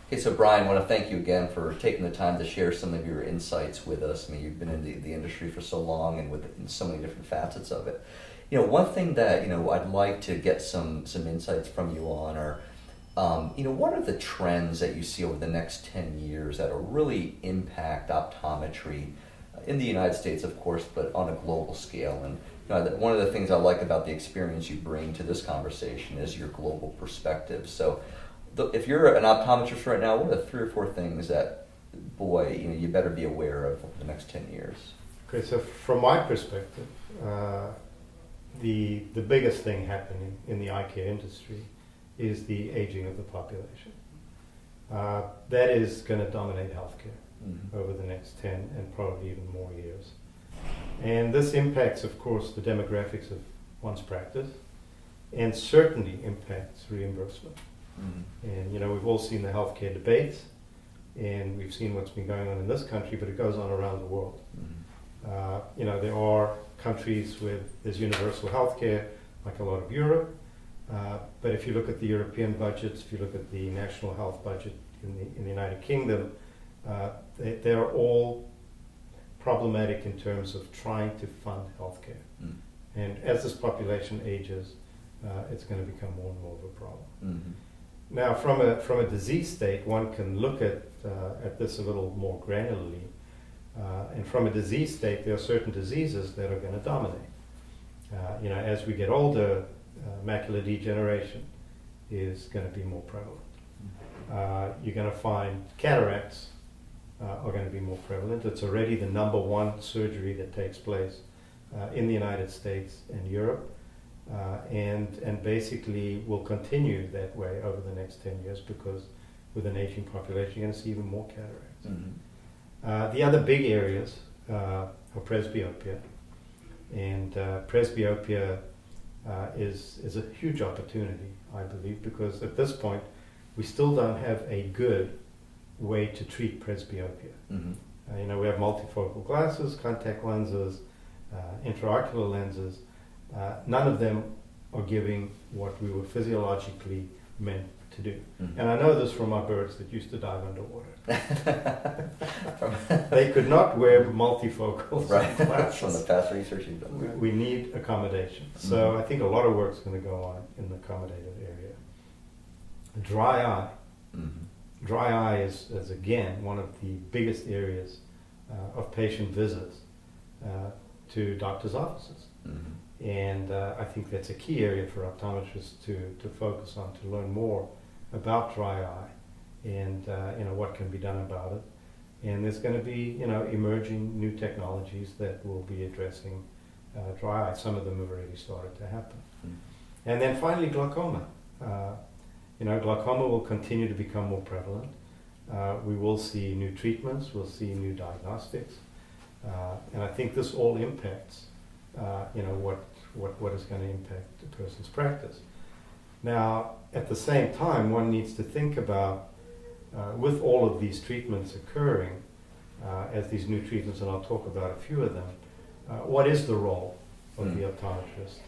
Okay, so Brian, I want to thank you again for taking the time to share some of your insights with us. I mean, you've been in the industry for so long and in so many different facets of it. One thing that, I'd like to get some insights from you on are, what are the trends that you see over the next 10 years that will really impact optometry in the United States, of course, but on a global scale? And one of the things I like about the experience you bring to this conversation is your global perspective. So if you're an optometrist right now, what are the 3 or 4 things that, boy, you better be aware of over the next 10 years? Okay, so from my perspective, the biggest thing happening in the eye care industry is the aging of the population. That is going to dominate healthcare over the next 10 and probably even more years. And this impacts, of course, the demographics of one's practice and certainly impacts reimbursement. And we've all seen the healthcare debates, and we've seen what's been going on in this country, but it goes on around the world. There are countries where there's universal healthcare, like a lot of Europe. But if you look at the European budgets, if you look at the national health budget in the United Kingdom, they're all problematic in terms of trying to fund healthcare. And as this population ages, it's going to become more and more of a problem. Now, from a disease state, one can look at this a little more granularly. And from a disease state, there are certain diseases that are going to dominate. As we get older, macular degeneration is going to be more prevalent. You're going to find cataracts are going to be more prevalent. It's already the number 1 surgery that takes place in the United States and Europe. And basically will continue that way over the next 10 years because with an aging population, you're going to see even more cataracts. The other big areas are presbyopia. And presbyopia is a huge opportunity, I believe, because at this point, we still don't have a good way to treat presbyopia. We have multifocal glasses, contact lenses, intraocular lenses. None of them are giving what we were physiologically meant to do. And I know this from my birds that used to dive underwater. They could not wear multifocals. Right, from the past research you've done. We need accommodation. So I think a lot of work's going to go on in the accommodative area. Dry eye. Dry eye is again one of the biggest areas of patient visits to doctors' offices. And I think that's a key area for optometrists to focus on, to learn more about dry eye and what can be done about it. And there's going to be emerging new technologies that will be addressing dry eye. Some of them have already started to happen. And then finally, glaucoma. Glaucoma will continue to become more prevalent. We will see new treatments. We'll see new diagnostics. And I think this all impacts what is going to impact a person's practice. Now, at the same time, one needs to think about, with all of these treatments occurring, as these new treatments, and I'll talk about a few of them, what is the role of the optometrist